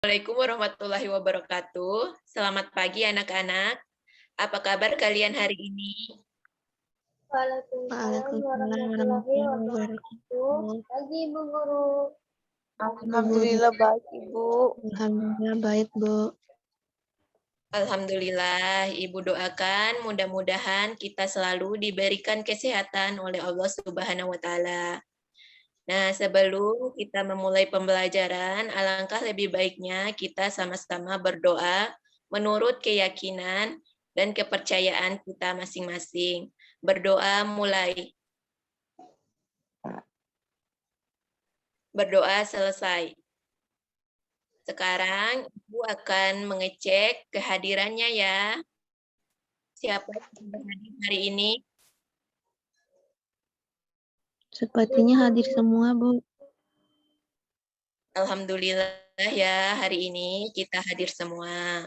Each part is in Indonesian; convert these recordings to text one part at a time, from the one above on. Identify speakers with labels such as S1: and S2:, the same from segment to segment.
S1: Assalamualaikum warahmatullahi wabarakatuh. Selamat pagi anak-anak. Apa kabar kalian hari ini?
S2: Waalaikumsalam warahmatullahi wabarakatuh. Pagi Ibu Guru.
S3: Alhamdulillah baik Ibu.
S2: Alhamdulillah baik Bu.
S1: Alhamdulillah, Ibu doakan mudah-mudahan kita selalu diberikan kesehatan oleh Allah Subhanahu wa taala. Nah, sebelum kita memulai pembelajaran, alangkah lebih baiknya kita sama-sama berdoa menurut keyakinan dan kepercayaan kita masing-masing. Berdoa mulai. Berdoa selesai. Sekarang Ibu akan mengecek kehadirannya ya. Siapa yang berhadir hari ini?
S2: Sepertinya hadir semua Bu.
S1: Alhamdulillah ya, hari ini kita hadir semua.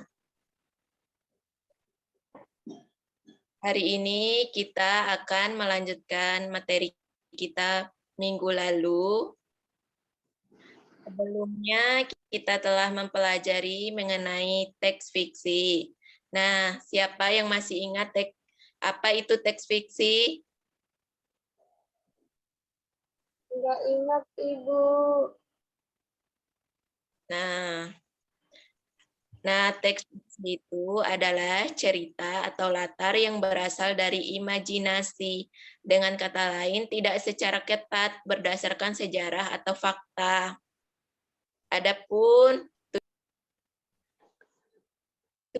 S1: Hari ini kita akan melanjutkan materi kita minggu lalu. Sebelumnya kita telah mempelajari mengenai teks fiksi. Nah, siapa yang masih ingat apa itu teks fiksi?
S2: Enggak ingat Ibu.
S1: Nah, teks fiksi itu adalah cerita atau latar yang berasal dari imajinasi. Dengan kata lain, tidak secara ketat berdasarkan sejarah atau fakta. Adapun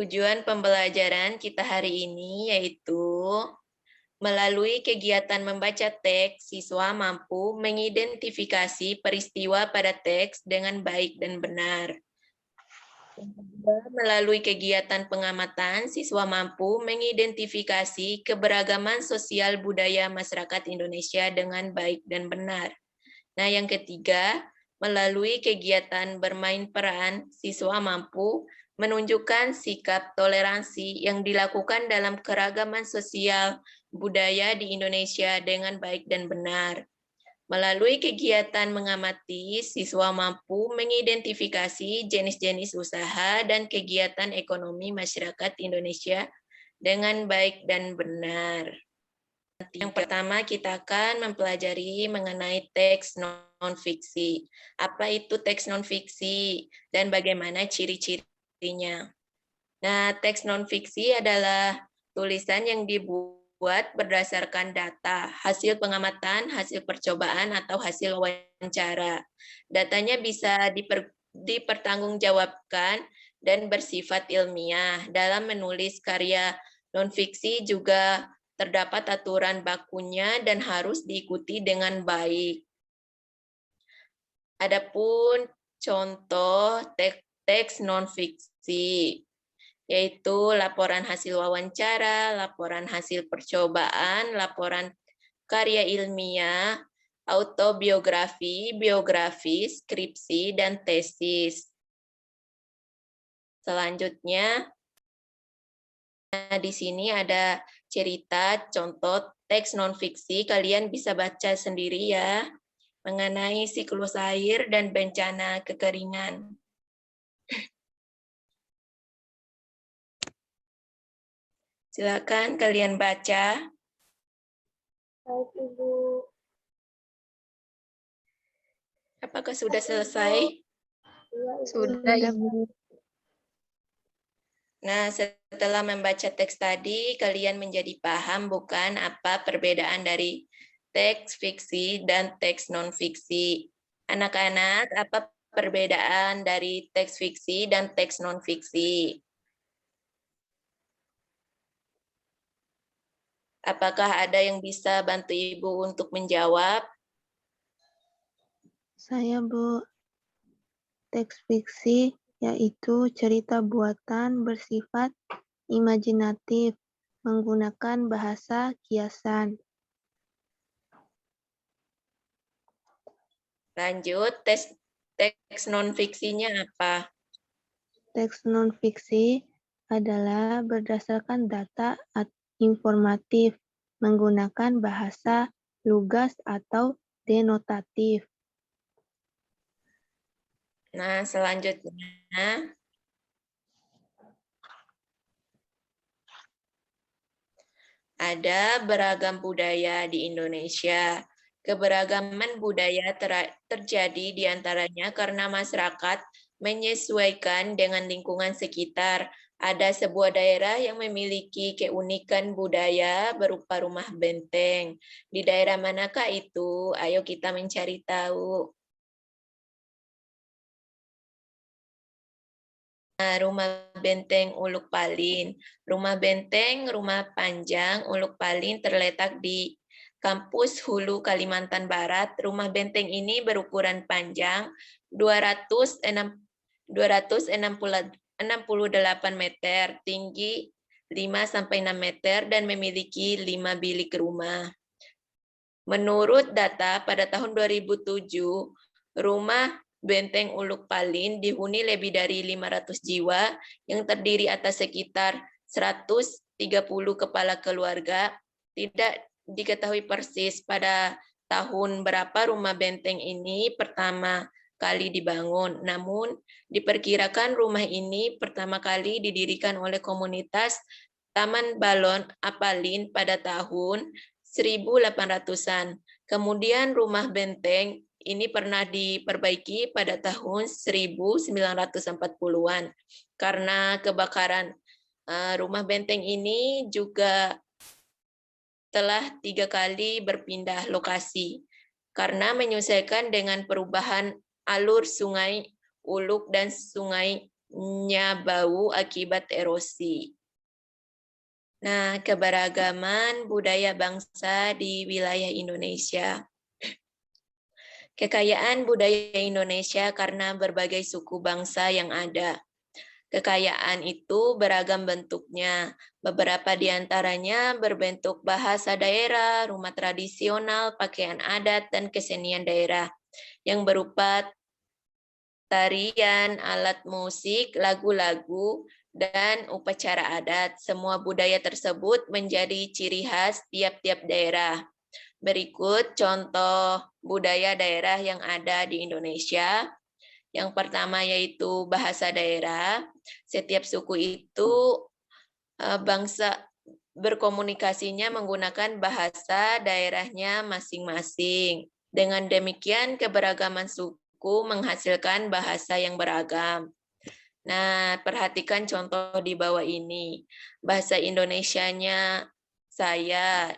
S1: tujuan pembelajaran kita hari ini yaitu melalui kegiatan membaca teks, siswa mampu mengidentifikasi peristiwa pada teks dengan baik dan benar. Melalui kegiatan pengamatan, siswa mampu mengidentifikasi keberagaman sosial budaya masyarakat Indonesia dengan baik dan benar. Nah, yang ketiga, melalui kegiatan bermain peran, siswa mampu menunjukkan sikap toleransi yang dilakukan dalam keragaman sosial budaya di Indonesia dengan baik dan benar. Melalui kegiatan mengamati, siswa mampu mengidentifikasi jenis-jenis usaha dan kegiatan ekonomi masyarakat Indonesia dengan baik dan benar. Yang pertama, kita akan mempelajari mengenai teks non-fiksi. Apa itu teks non-fiksi dan bagaimana ciri-cirinya? Nah, teks non-fiksi adalah tulisan yang dibuat berdasarkan data, hasil pengamatan, hasil percobaan, atau hasil wawancara. Datanya bisa dipertanggungjawabkan dan bersifat ilmiah. Dalam menulis karya non-fiksi juga terdapat aturan bakunya dan harus diikuti dengan baik. Adapun contoh teks non-fiksi, yaitu laporan hasil wawancara, laporan hasil percobaan, laporan karya ilmiah, autobiografi, biografi, skripsi, dan tesis. Selanjutnya, di sini ada cerita contoh teks non-fiksi, kalian bisa baca sendiri ya, mengenai siklus air dan bencana kekeringan. Silakan kalian baca.
S2: Baik Ibu.
S1: Apakah sudah selesai?
S2: Iya, Ibu.
S3: Sudah Ibu.
S1: Nah, setelah membaca teks tadi, kalian menjadi paham bukan apa perbedaan dari teks fiksi dan teks non-fiksi. Anak-anak, apa perbedaan dari teks fiksi dan teks non-fiksi? Apakah ada yang bisa bantu Ibu untuk menjawab?
S2: Saya Bu. Teks fiksi yaitu cerita buatan bersifat imajinatif menggunakan bahasa kiasan.
S1: Lanjut, teks non-fiksinya apa?
S2: Teks non-fiksi adalah berdasarkan data informatif menggunakan bahasa lugas atau denotatif.
S1: Nah, selanjutnya ada beragam budaya di Indonesia. Keberagaman budaya terjadi di antaranya karena masyarakat menyesuaikan dengan lingkungan sekitar. Ada sebuah daerah yang memiliki keunikan budaya berupa rumah benteng. Di daerah manakah itu? Ayo kita mencari tahu. Rumah Benteng Uluk Palin. Rumah Benteng, Rumah Panjang, Uluk Palin terletak di Kampus Hulu, Kalimantan Barat. Rumah benteng ini berukuran panjang 268 meter, tinggi 5-6 meter, dan memiliki 5 bilik rumah. Menurut data pada tahun 2007, rumah Benteng Uluk Palin dihuni lebih dari 500 jiwa yang terdiri atas sekitar 130 kepala keluarga. Tidak diketahui persis pada tahun berapa rumah benteng ini pertama kali dibangun. Namun diperkirakan rumah ini pertama kali didirikan oleh komunitas Taman Balon Apalin pada tahun 1800-an. Kemudian rumah benteng ini pernah diperbaiki pada tahun 1940-an. Karena kebakaran rumah benteng ini juga telah 3 kali berpindah lokasi karena menyesuaikan dengan perubahan alur sungai Uluk dan sungai Nyabau akibat erosi. Nah, keberagaman budaya bangsa di wilayah Indonesia. Kekayaan budaya Indonesia karena berbagai suku bangsa yang ada. Kekayaan itu beragam bentuknya. Beberapa di antaranya berbentuk bahasa daerah, rumah tradisional, pakaian adat, dan kesenian daerah yang berupa tarian, alat musik, lagu-lagu, dan upacara adat. Semua budaya tersebut menjadi ciri khas tiap-tiap daerah. Berikut contoh budaya daerah yang ada di Indonesia. Yang pertama yaitu bahasa daerah. Setiap suku itu bangsa berkomunikasinya menggunakan bahasa daerahnya masing-masing. Dengan demikian keberagaman suku menghasilkan bahasa yang beragam. Nah, perhatikan contoh di bawah ini. Bahasa Indonesianya saya.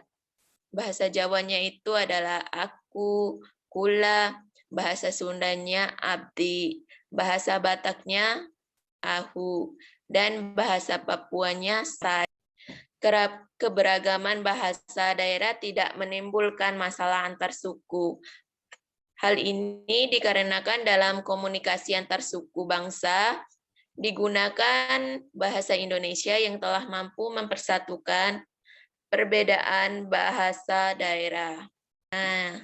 S1: Bahasa Jawanya itu adalah aku, kula. Bahasa Sundanya abdi. Bahasa Bataknya ahu. Dan bahasa Papuanya saya. Keberagaman bahasa daerah tidak menimbulkan masalah antar suku. Hal ini dikarenakan dalam komunikasi antar suku bangsa digunakan bahasa Indonesia yang telah mampu mempersatukan perbedaan bahasa daerah. Nah,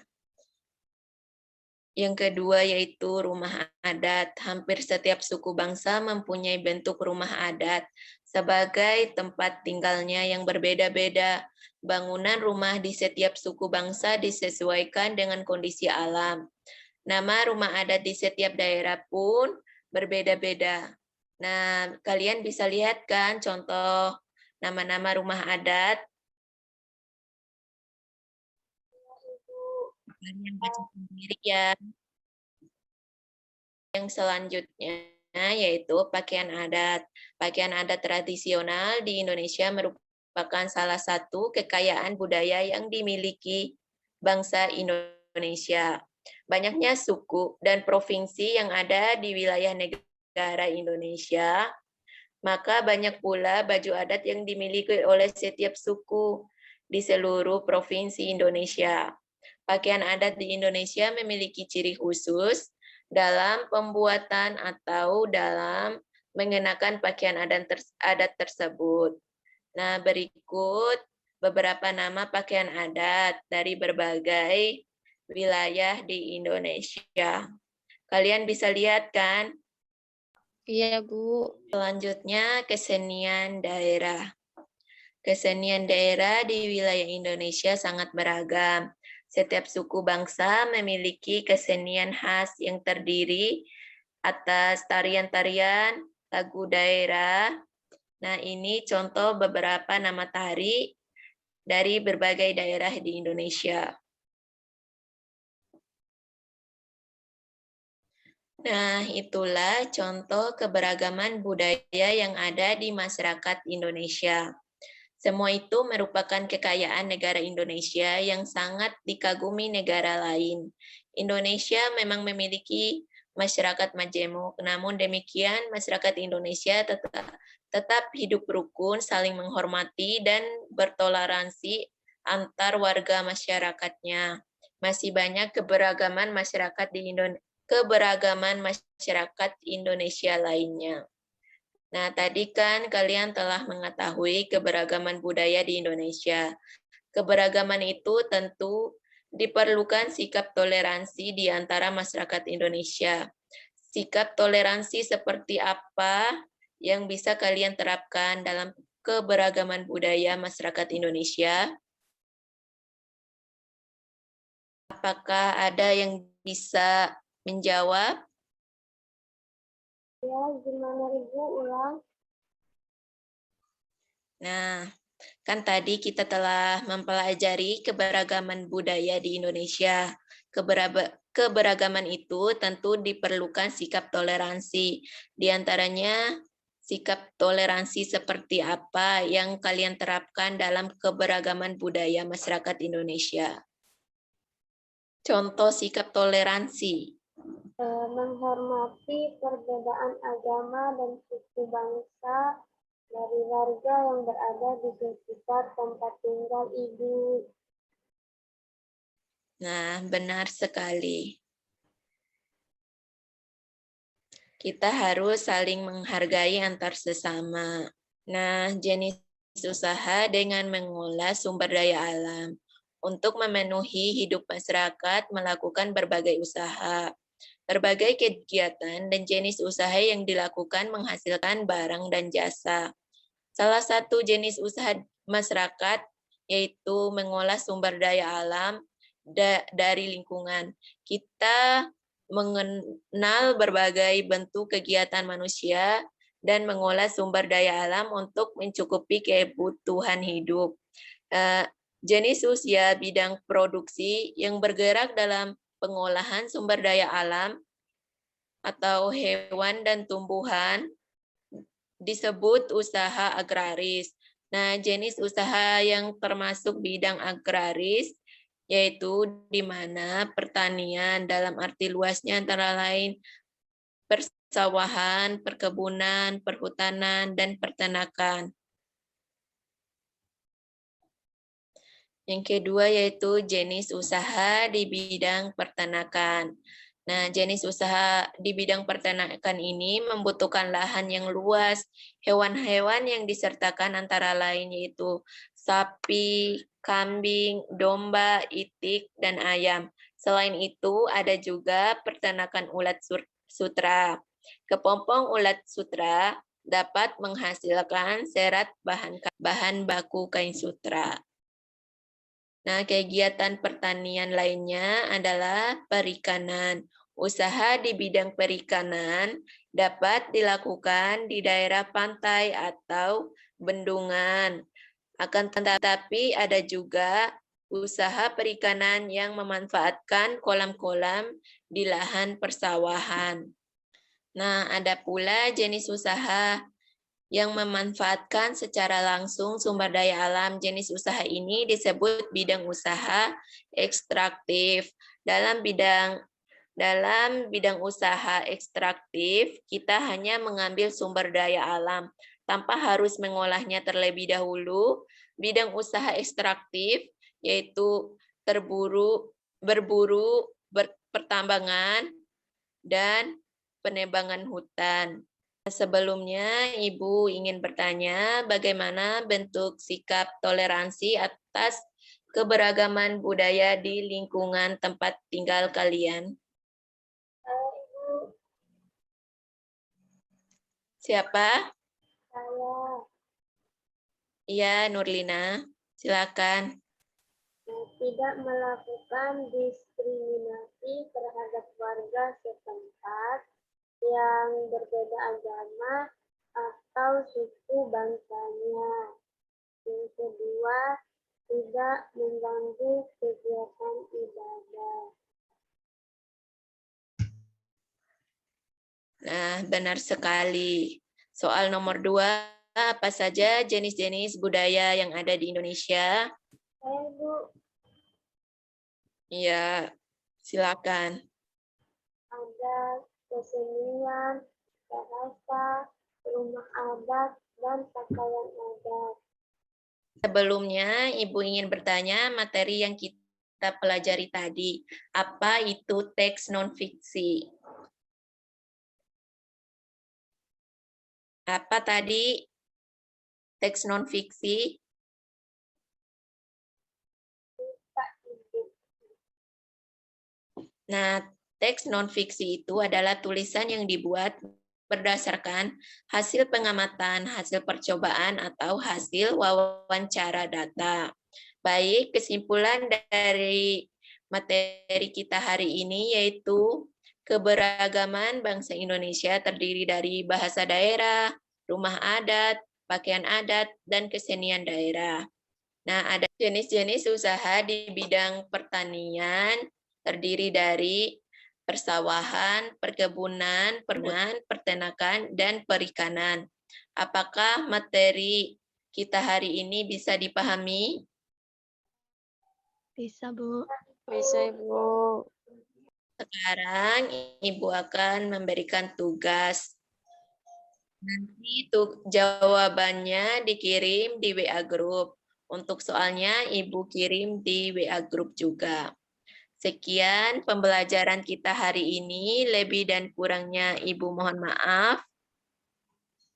S1: yang kedua yaitu rumah adat. Hampir setiap suku bangsa mempunyai bentuk rumah adat sebagai tempat tinggalnya yang berbeda-beda. Bangunan rumah di setiap suku bangsa disesuaikan dengan kondisi alam. Nama rumah adat di setiap daerah pun berbeda-beda. Nah, kalian bisa lihat kan contoh nama-nama rumah adat. Kalian baca sendiri ya. Yang selanjutnya yaitu pakaian adat. Pakaian adat tradisional di Indonesia merupakan salah satu kekayaan budaya yang dimiliki bangsa Indonesia. Banyaknya suku dan provinsi yang ada di wilayah negara Indonesia, maka banyak pula baju adat yang dimiliki oleh setiap suku di seluruh provinsi Indonesia. Pakaian adat di Indonesia memiliki ciri khusus dalam pembuatan atau dalam mengenakan pakaian adat tersebut. Nah, berikut beberapa nama pakaian adat dari berbagai wilayah di Indonesia. Kalian bisa lihat kan?
S3: Iya, Bu.
S1: Selanjutnya, kesenian daerah. Kesenian daerah di wilayah Indonesia sangat beragam. Setiap suku bangsa memiliki kesenian khas yang terdiri atas tarian-tarian lagu daerah. Nah, ini contoh beberapa nama tari dari berbagai daerah di Indonesia. Nah, itulah contoh keberagaman budaya yang ada di masyarakat Indonesia. Semua itu merupakan kekayaan negara Indonesia yang sangat dikagumi negara lain. Indonesia memang memiliki masyarakat majemuk, namun demikian masyarakat Indonesia tetap hidup rukun, saling menghormati, dan bertoleransi antar warga masyarakatnya. Masih banyak keberagaman masyarakat Indonesia lainnya. Nah, tadi kan kalian telah mengetahui keberagaman budaya di Indonesia. Keberagaman itu tentu diperlukan sikap toleransi di antara masyarakat Indonesia. Sikap toleransi seperti apa yang bisa kalian terapkan dalam keberagaman budaya masyarakat Indonesia? Apakah ada yang bisa menjawab?
S2: Ya, gimana Ibu ulang?
S1: Nah, kan tadi kita telah mempelajari keberagaman budaya di Indonesia. Keberagaman itu tentu diperlukan sikap toleransi. Di antaranya, sikap toleransi seperti apa yang kalian terapkan dalam keberagaman budaya masyarakat Indonesia? Contoh sikap toleransi.
S2: Menghormati perbedaan agama dan suku bangsa dari warga yang berada di sekitar tempat tinggal Ibu.
S1: Nah, benar sekali. Kita harus saling menghargai antar sesama. Nah, jenis usaha dengan mengolah sumber daya alam. Untuk memenuhi hidup masyarakat, melakukan berbagai usaha. Berbagai kegiatan dan jenis usaha yang dilakukan menghasilkan barang dan jasa. Salah satu jenis usaha masyarakat yaitu mengolah sumber daya alam dari lingkungan. Kita mengenal berbagai bentuk kegiatan manusia dan mengolah sumber daya alam untuk mencukupi kebutuhan hidup. Jenis usaha bidang produksi yang bergerak dalam pengolahan sumber daya alam atau hewan dan tumbuhan disebut usaha agraris. Nah, jenis usaha yang termasuk bidang agraris yaitu di mana pertanian dalam arti luasnya antara lain persawahan, perkebunan, perhutanan, dan peternakan. Yang kedua yaitu jenis usaha di bidang peternakan. Nah, jenis usaha di bidang peternakan ini membutuhkan lahan yang luas. Hewan-hewan yang disertakan antara lain yaitu sapi, kambing, domba, itik, dan ayam. Selain itu, ada juga peternakan ulat sutra. Kepompong ulat sutra dapat menghasilkan serat bahan baku kain sutra. Nah, kegiatan pertanian lainnya adalah perikanan. Usaha di bidang perikanan dapat dilakukan di daerah pantai atau bendungan. Akan tetapi ada juga usaha perikanan yang memanfaatkan kolam-kolam di lahan persawahan. Nah, ada pula jenis usaha yang memanfaatkan secara langsung sumber daya alam. Jenis usaha ini disebut bidang usaha ekstraktif. Dalam bidang usaha ekstraktif, kita hanya mengambil sumber daya alam tanpa harus mengolahnya terlebih dahulu. Bidang usaha ekstraktif yaitu berburu, pertambangan, dan penebangan hutan. Sebelumnya, Ibu ingin bertanya bagaimana bentuk sikap toleransi atas keberagaman budaya di lingkungan tempat tinggal kalian.
S2: Ibu,
S1: Siapa?
S2: saya
S1: Iya, Nurlina. Silakan.
S2: tidak melakukan diskriminasi terhadap warga setempat yang berbeda agama atau suku bangsanya. Yang kedua, tidak mengganggu kegiatan ibadah.
S1: Nah, benar sekali. Soal nomor 2, apa saja jenis-jenis budaya yang ada di Indonesia?
S2: Bu,
S1: Ya, silakan.
S2: ada kesenian, bahasa, rumah adat, dan pakaian adat.
S1: Sebelumnya, Ibu ingin bertanya materi yang kita pelajari tadi. Apa itu teks non-fiksi? Apa tadi teks non-fiksi? Nah, teks non-fiksi itu adalah tulisan yang dibuat berdasarkan hasil pengamatan, hasil percobaan, atau hasil wawancara data. Baik, kesimpulan dari materi kita hari ini yaitu keberagaman bangsa Indonesia terdiri dari bahasa daerah, rumah adat, pakaian adat, dan kesenian daerah. Nah, ada jenis-jenis usaha di bidang pertanian, terdiri dari persawahan, perkebunan, peternakan, dan perikanan. Apakah materi kita hari ini bisa dipahami?
S3: Bisa, Bu.
S4: Bisa, Ibu.
S1: Sekarang Ibu akan memberikan tugas. Nanti jawabannya dikirim di WA Group. Untuk soalnya Ibu kirim di WA Group juga. Sekian pembelajaran kita hari ini. Lebih dan kurangnya Ibu mohon maaf.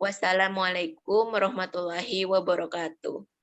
S1: Wassalamualaikum warahmatullahi wabarakatuh.